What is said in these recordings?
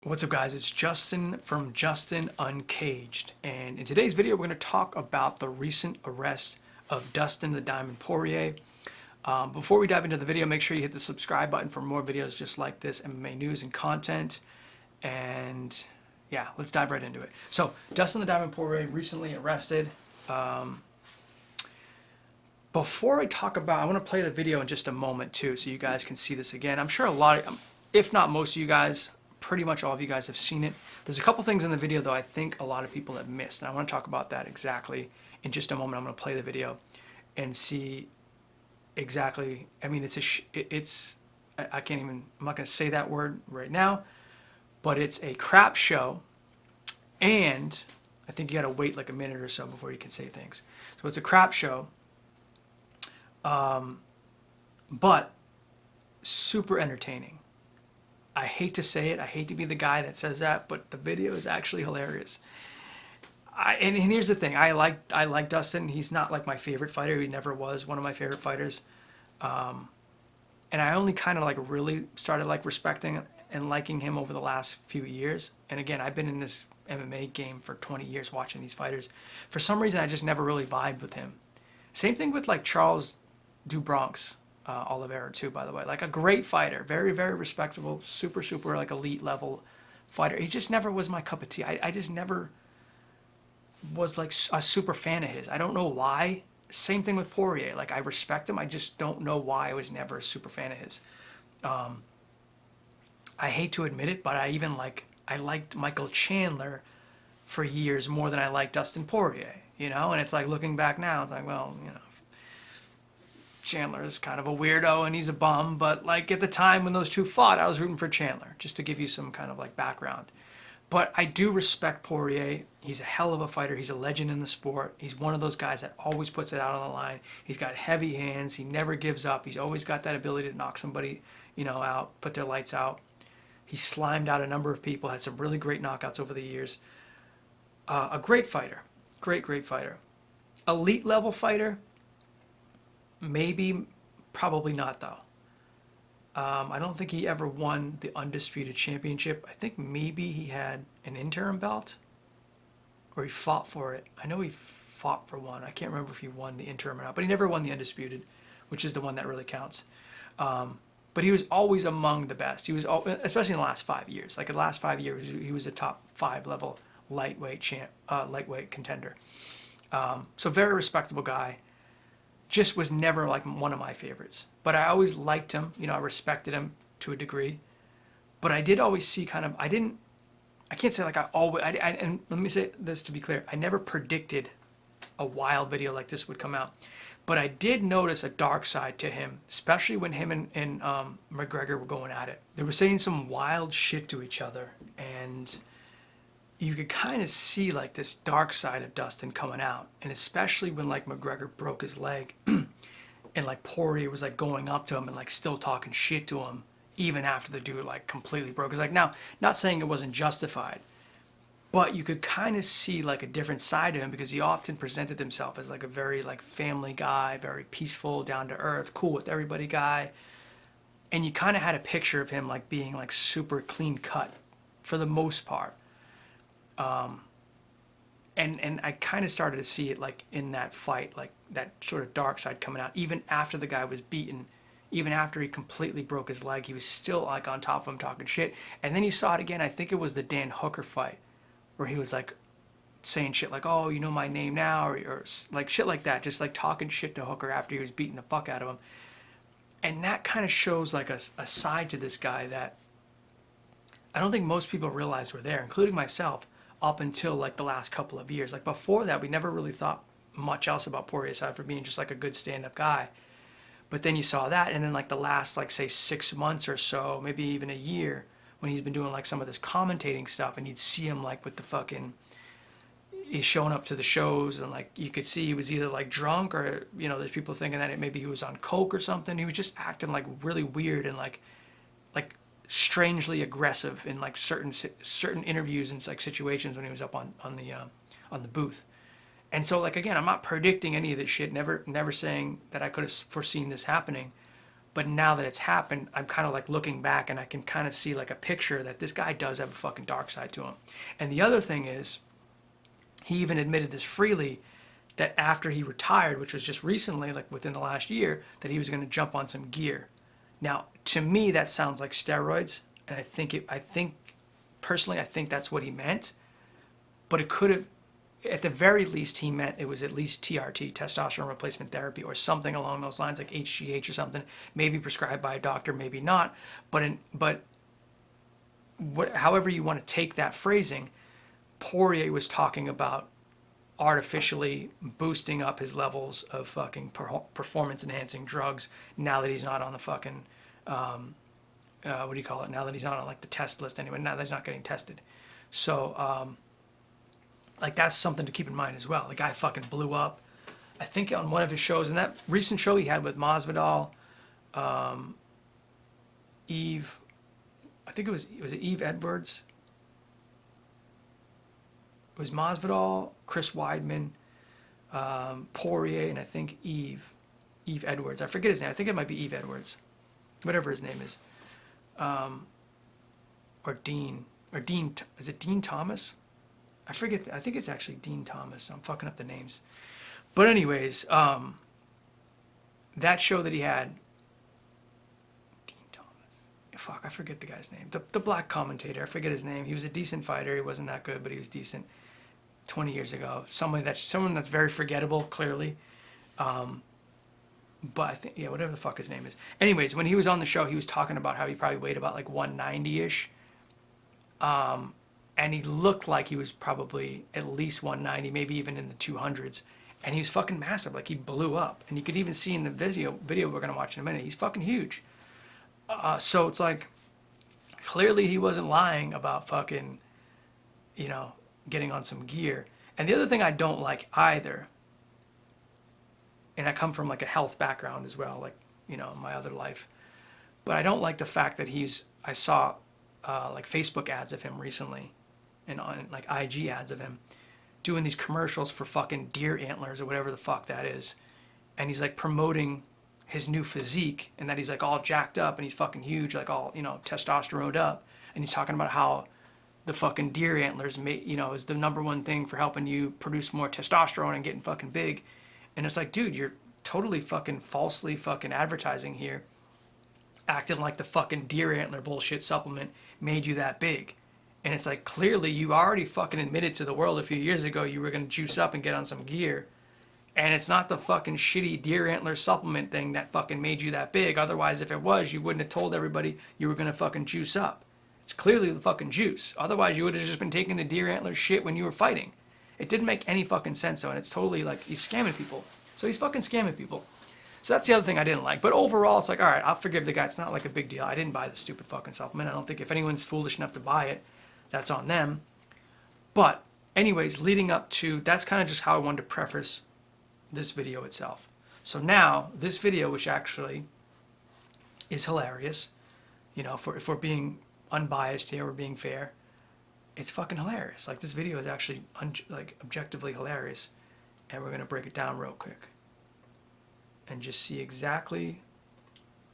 What's up, guys? It's Justin from Justin Uncaged, and in today's video we're going to talk about the recent arrest of Dustin the Diamond Poirier. Before we dive into the video, make sure you hit the subscribe button for more videos just like this, MMA news and content. And yeah, let's dive right into it. So Dustin the Diamond Poirier recently arrested. Before I talk about, I want to play the video in just a moment too, so you guys can see this again. I'm sure a lot of, if not most of you guys, pretty much all of you guys have seen it. There's a couple things in the video though I think a lot of people have missed, and I want to talk about that exactly in just a moment. I'm going to play the video and see exactly. I mean, I can't even, I'm not going to say that word right now, but it's a crap show, and I think you got to wait like a minute or so before you can say things. So it's a crap show, but super entertaining. I hate to say it, I hate to be the guy that says that, but the video is actually hilarious. And here's the thing, I like Dustin. He's not like my favorite fighter. He never was one of my favorite fighters. And I only kind of like really started like respecting and liking him over the last few years. And again, I've been in this MMA game for 20 years watching these fighters. For some reason, I just never really vibed with him. Same thing with like Charles do Bronx. Oliveira too, by the way, like a great fighter, very, very respectable, super like elite level fighter. He just never was my cup of tea. I just never was like a super fan of his. I don't know why. Same thing with Poirier. Like I respect him. I just don't know why I was never a super fan of his. I hate to admit it, but I liked Michael Chandler for years more than I liked Dustin Poirier, and it's like looking back now, it's like, well, Chandler is kind of a weirdo and he's a bum, but like at the time when those two fought, I was rooting for Chandler, just to give you some kind of like background. But I do respect Poirier. He's a hell of a fighter. He's a legend in the sport. He's one of those guys that always puts it out on the line. He's got heavy hands. He never gives up. He's always got that ability to knock somebody, out, put their lights out. He slimed out a number of people, had some really great knockouts over the years. A great fighter. Great fighter. Elite level fighter. Maybe, probably not though. I don't think he ever won the Undisputed Championship. I think maybe he had an interim belt, or he fought for it. I know he fought for one. I can't remember if he won the interim or not, but he never won the Undisputed, which is the one that really counts. But he was always among the best. He was, especially in the last 5 years. Like in the last 5 years, he was a top 5 level lightweight contender. So very respectable guy. Just was never like one of my favorites, but I always liked him. I respected him to a degree, but I did always see kind of, I can't say like and let me say this to be clear, I never predicted a wild video like this would come out, but I did notice a dark side to him, especially when him and McGregor were going at it. They were saying some wild shit to each other, and you could kind of see like this dark side of Dustin coming out, and especially when like McGregor broke his leg and like Poirier was like going up to him and like still talking shit to him even after the dude like completely broke his leg. Now, not saying it wasn't justified, but you could kind of see like a different side to him, because he often presented himself as like a very like family guy, very peaceful, down to earth, cool with everybody guy. And you kind of had a picture of him like being like super clean cut for the most part. And I kind of started to see it like in that fight, like that sort of dark side coming out. Even after the guy was beaten, even after he completely broke his leg, he was still like on top of him talking shit. And then you saw it again. I think it was the Dan Hooker fight where he was like saying shit like, "Oh, you know my name now," or like shit like that, just like talking shit to Hooker after he was beating the fuck out of him. And that kind of shows like a side to this guy that I don't think most people realize were there, including myself, up until like the last couple of years. Like before that, we never really thought much else about Poirier aside from being just like a good stand-up guy. But then you saw that, and then like the last like say 6 months or so, maybe even a year, when he's been doing like some of this commentating stuff, and you'd see him like with the fucking, he's showing up to the shows, and like you could see he was either like drunk, or there's people thinking that maybe he was on coke or something. He was just acting like really weird and like strangely aggressive in like certain interviews and like situations when he was up on the booth. And so like again, I'm not predicting any of this shit, never saying that I could have foreseen this happening, But now that it's happened, I'm kind of like looking back and I can kind of see like a picture that this guy does have a fucking dark side to him. And the other thing is, he even admitted this freely, that after he retired, which was just recently, like within the last year, that he was going to jump on some gear. Now, to me, that sounds like steroids. And I think personally, I think that's what he meant. But it could have, at the very least, he meant it was at least TRT, testosterone replacement therapy, or something along those lines, like HGH or something, maybe prescribed by a doctor, maybe not. However you want to take that phrasing, Poirier was talking about artificially boosting up his levels of fucking performance enhancing drugs now that he's not on the fucking, what do you call it? Now that he's not on like the test list anyway, now that he's not getting tested. So, like that's something to keep in mind as well. The guy fucking blew up. I think on one of his shows, in that recent show he had with Masvidal, Eve, I think was it Eve Edwards? It was Masvidal, Chris Weidman, Poirier, and I think Eve Edwards. I forget his name. I think it might be Eve Edwards, whatever his name is, or Dean, is it Dean Thomas? I forget. I think it's actually Dean Thomas. I'm fucking up the names. But anyways, that show that he had, Dean Thomas. Fuck, I forget the guy's name. The black commentator. I forget his name. He was a decent fighter. He wasn't that good, but he was decent. 20 years ago. Someone that's very forgettable, clearly. But I think, yeah, whatever the fuck his name is. Anyways, when he was on the show, he was talking about how he probably weighed about like 190-ish. And he looked like he was probably at least 190, maybe even in the 200s. And he was fucking massive, like he blew up. And you could even see in the video we're gonna watch in a minute, he's fucking huge. So it's like, clearly he wasn't lying about fucking, getting on some gear. And the other thing I don't like either, and I come from like a health background as well, like, my other life, but I don't like the fact that I saw like Facebook ads of him recently, and on like IG ads of him doing these commercials for fucking deer antlers or whatever the fuck that is. And he's like promoting his new physique and that he's like all jacked up and he's fucking huge, like all, testosterone up. And he's talking about how the fucking deer antlers is the number one thing for helping you produce more testosterone and getting fucking big. And it's like, dude, you're totally fucking falsely fucking advertising here, acting like the fucking deer antler bullshit supplement made you that big. And it's like, clearly you already fucking admitted to the world a few years ago you were going to juice up and get on some gear. And it's not the fucking shitty deer antler supplement thing that fucking made you that big. Otherwise, if it was, you wouldn't have told everybody you were going to fucking juice up. It's clearly the fucking juice. Otherwise, you would have just been taking the deer antler shit when you were fighting. It didn't make any fucking sense, though. And it's totally like, he's scamming people. So he's fucking scamming people. So that's the other thing I didn't like. But overall, it's like, all right, I'll forgive the guy. It's not like a big deal. I didn't buy the stupid fucking supplement. I don't think if anyone's foolish enough to buy it, that's on them. But anyways, leading up to, that's kind of just how I wanted to preface this video itself. So now, this video, which actually is hilarious, if we're being unbiased here, we're being fair, it's fucking hilarious. Like, this video is actually objectively hilarious. And we're going to break it down real quick and just see exactly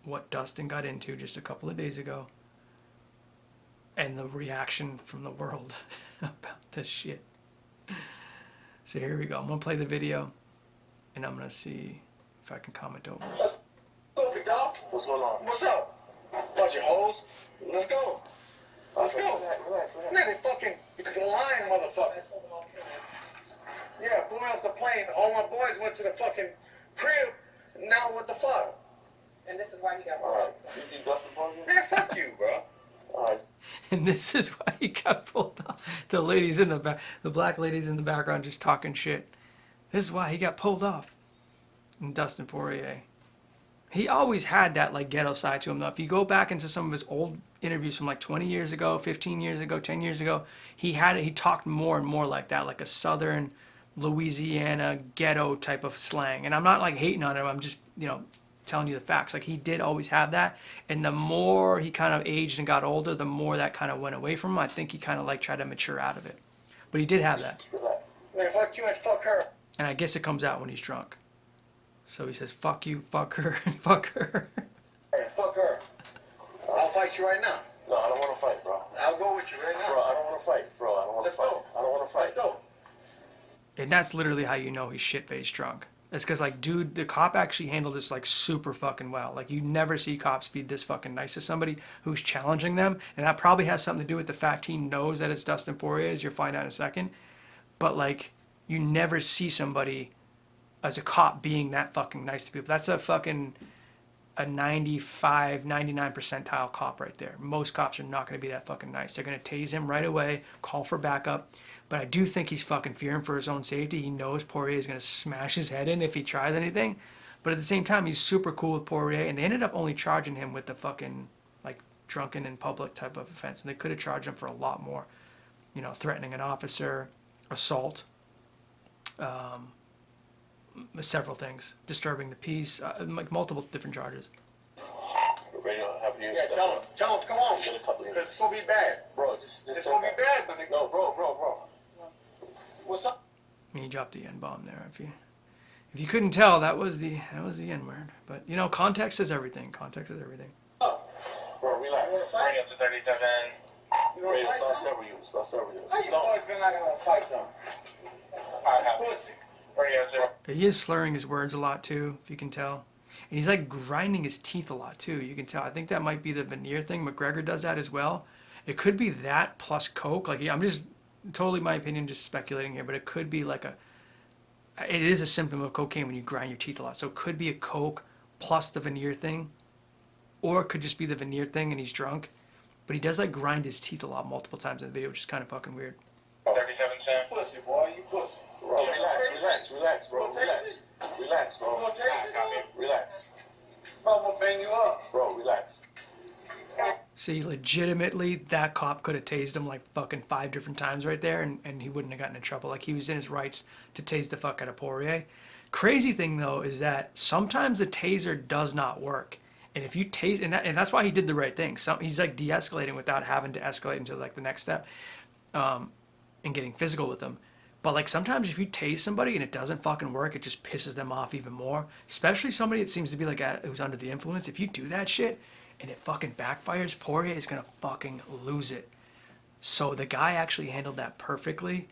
what Dustin got into just a couple of days ago and the reaction from the world about this shit. So here we go. I'm going to play the video and I'm going to see if I can comment over it. Let's go, big dog. What's going on? What's up? Bunch of hoes. Let's go. Let's go. Relax. Nah, they fucking lying motherfuckers. Yeah, blew off the plane. All my boys went to the fucking crib. Now what the fuck? And this is why he got pulled off. You think Dustin Poirier? Man, fuck you, bro. Alright. And this is why he got pulled off. The ladies in the back, the black ladies in the background just talking shit. This is why he got pulled off. And Dustin Poirier. He always had that like ghetto side to him though. If you go back into some of his old interviews from like 20 years ago, 15 years ago, 10 years ago, he talked more and more like that, like a southern Louisiana ghetto type of slang. And I'm not like hating on him, I'm just, telling you the facts. Like, he did always have that, and the more he kind of aged and got older, the more that kind of went away from him. I think he kind of like tried to mature out of it, but he did have that. Man, fuck you and fuck her. And I guess it comes out when he's drunk. So he says, fuck you, fuck her, and fuck her. Hey, fuck her. I'll fight you right now. No, I don't want to fight, bro. I'll go with you right now. Bro, I don't want to fight. Bro, I don't want to fight. Let's go. I don't want to fight. Let's go. And that's literally how you know he's shit-faced drunk. It's because, like, dude, the cop actually handled this, like, super fucking well. Like, you never see cops be this fucking nice to somebody who's challenging them. And that probably has something to do with the fact he knows that it's Dustin Poirier, as you'll find out in a second. But, like, you never see somebody as a cop being that fucking nice to people. That's a 95, 99 percentile cop right there. Most cops are not going to be that fucking nice. They're going to tase him right away, call for backup. But I do think he's fucking fearing for his own safety. He knows Poirier is going to smash his head in if he tries anything. But at the same time, he's super cool with Poirier. And they ended up only charging him with the fucking, like, drunken in public type of offense. And they could have charged him for a lot more. You know, threatening an officer, assault, several things, disturbing the peace, like multiple different charges. Yeah, tell him, come on, because it's gonna be bad, bro. It's gonna be bad, man. No, bro. What's up? He dropped the N-bomb there. If you couldn't tell, that was the N-word. But you know, context is everything. Context is everything. Oh, bro, relax. You wanna fight? 37. You wanna fight? Start serving you. How you boys not gonna fight something? Pussy. He is slurring his words a lot too, if you can tell. And he's like grinding his teeth a lot too. You can tell. I think that might be the veneer thing. McGregor does that as well. It could be that plus coke. Like, I'm just totally, my opinion, just speculating here, but it could be like it is a symptom of cocaine when you grind your teeth a lot. So it could be a coke plus the veneer thing, or it could just be the veneer thing and he's drunk. But he does like grind his teeth a lot multiple times in the video, which is kind of fucking weird. 37 cents. Pussy, boy, you pussy. Bro, relax, bro. Relax, bro. Relax. Bro, I'm gonna bang you up. Bro, relax. See, legitimately, that cop could have tased him like fucking 5 different times right there, and he wouldn't have gotten in trouble. Like, he was in his rights to tase the fuck out of Poirier. Crazy thing, though, is that sometimes the taser does not work. And if you tase, and that's why he did the right thing. He's like de-escalating without having to escalate into like the next step, and getting physical with them. But like sometimes if you tase somebody and it doesn't fucking work, it just pisses them off even more. Especially somebody that seems to be like who's under the influence. If you do that shit and it fucking backfires, Poirier is gonna fucking lose it. So the guy actually handled that perfectly,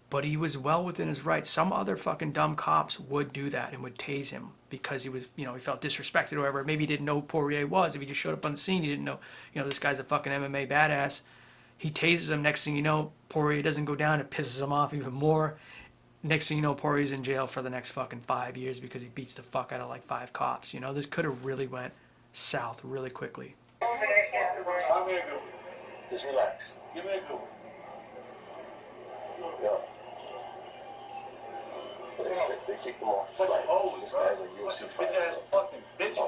but he was well within his rights. Some other fucking dumb cops would do that and would tase him because he was, he felt disrespected or whatever. Maybe he didn't know who Poirier was. If he just showed up on the scene, he didn't know, this guy's a fucking MMA badass. He tases him. Next thing you know, Poirier doesn't go down. It pisses him off even more. Next thing you know, Poirier's in jail for the next fucking 5 years because he beats the fuck out of like 5 cops. This could have really went south really quickly. Just relax. Give me a go. Yeah. They kick him off. This guy's a UFC fighter. Bitch ass fucking bitch.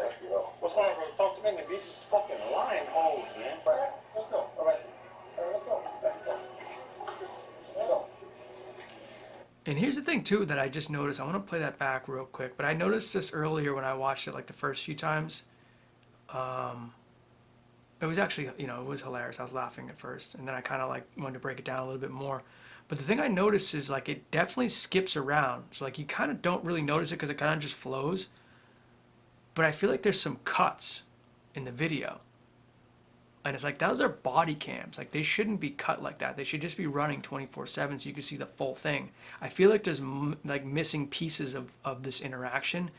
What's going on, bro? Talk to me. The bitch is fucking lying hoes, man. Let's go. All right. Let's go. Let's go. And here's the thing too that I just noticed. I want to play that back real quick, but I noticed this earlier when I watched it, like the first few times. It was actually, it was hilarious. I was laughing at first, and then I kind of like wanted to break it down a little bit more. But the thing I noticed is like it definitely skips around. So like you kind of don't really notice it because it kind of just flows. But I feel like there's some cuts in the video. And it's like, those are body cams. Like, they shouldn't be cut like that. They should just be running 24/7 so you can see the full thing. I feel like there's like missing pieces of this interaction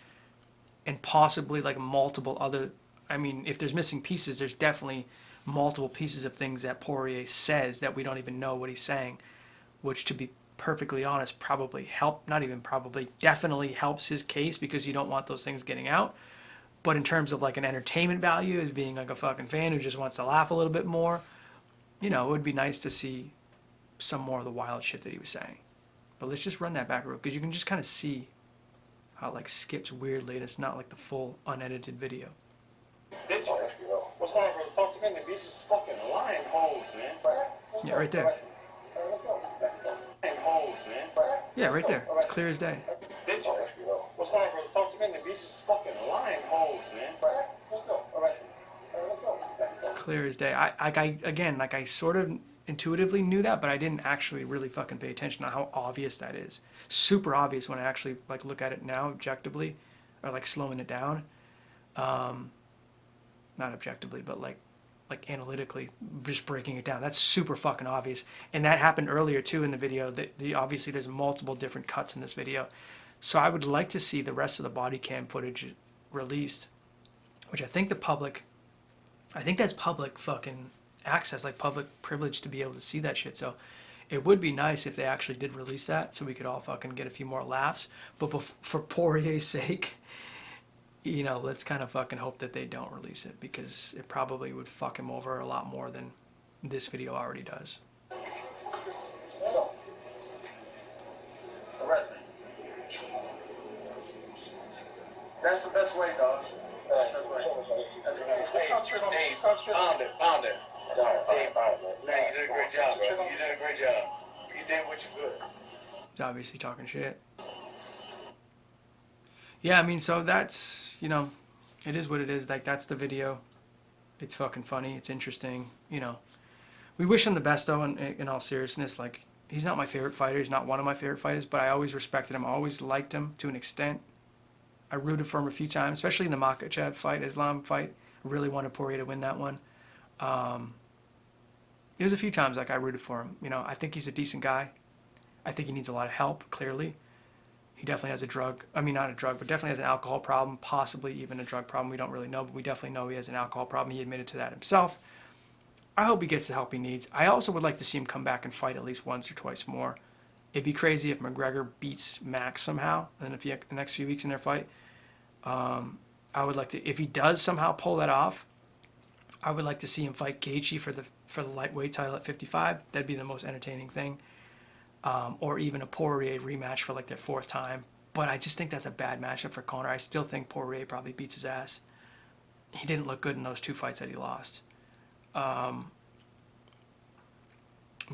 and possibly like multiple other, if there's missing pieces, there's definitely multiple pieces of things that Poirier says that we don't even know what he's saying, which, to be perfectly honest, definitely helps his case because you don't want those things getting out. But in terms of like an entertainment value, as being like a fucking fan who just wants to laugh a little bit more, it would be nice to see some more of the wild shit that he was saying. But let's just run that back real, because you can just kind of see how it like skips weirdly and it's not like the full unedited video. Bitch, what's going on, bro? Talk to me. The bitch is fucking lying hoes, man. Yeah, right there. Let's go. Lying hoes, man. Yeah, right there. It's clear as day. Bitch, what's going on, bro? Talk to me. The bitch is fucking lying hoes, man. Let's go. Let's go. Clear as day. I sort of intuitively knew that, but I didn't actually really fucking pay attention to how obvious that is. Super obvious when I actually like look at it now objectively, or like slowing it down. not objectively, but like analytically, just breaking it down. That's super fucking obvious. And that happened earlier too in the video. Obviously there's multiple different cuts in this video. So I would like to see the rest of the body cam footage released, which I think that's public fucking access, like public privilege to be able to see that shit. So it would be nice if they actually did release that so we could all fucking get a few more laughs. But for Poirier's sake, you know, let's kind of fucking hope that they don't release it, because it probably would fuck him over a lot more than this video already does. Arrest me. That's the best way, dog. That's the best way. That's the best way. Pound it. All right, man, you did a great job, bro. You did a great job. You did what you could. He's obviously talking shit. Yeah, I mean, so that's, you know, it is what it is. Like, that's the video. It's fucking funny. It's interesting. You know, we wish him the best, though, in all seriousness. Like, he's not my favorite fighter. He's not one of my favorite fighters, but I always respected him. I always liked him to an extent. I rooted for him a few times, especially in the Makhachev fight, Islam fight. I really wanted Poirier to win that one. There's a few times, like, I rooted for him. You know, I think he's a decent guy. I think he needs a lot of help, clearly. He definitely has not a drug, but definitely has an alcohol problem, possibly even a drug problem. We don't really know, but we definitely know he has an alcohol problem. He admitted to that himself. I hope he gets the help he needs. I also would like to see him come back and fight at least once or twice more. It'd be crazy if McGregor beats Max somehow in the next few weeks in their fight. I would like to, if he does somehow pull that off, I would like to see him fight Gaethje for the lightweight title at 55. That'd be the most entertaining thing. Or even a Poirier rematch for like their fourth time. But I just think that's a bad matchup for Conor. I still think Poirier probably beats his ass. He didn't look good in those two fights that he lost. But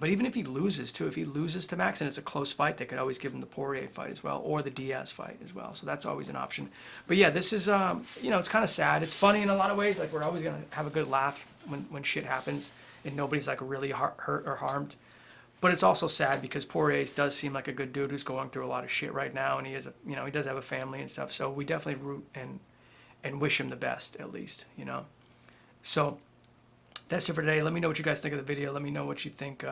even if he loses to Max and it's a close fight, they could always give him the Poirier fight as well, or the Diaz fight as well. So that's always an option. But yeah, this is, you know, it's kind of sad. It's funny in a lot of ways. Like, we're always going to have a good laugh when shit happens and nobody's like really hurt or harmed. But it's also sad because Poirier does seem like a good dude who's going through a lot of shit right now, and he does have a family and stuff. So we definitely root and wish him the best, at least, you know. So that's it for today. Let me know what you guys think of the video. Let me know what you think,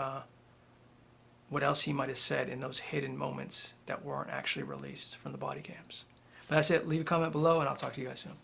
what else he might have said in those hidden moments that weren't actually released from the body cams. But that's it. Leave a comment below, and I'll talk to you guys soon.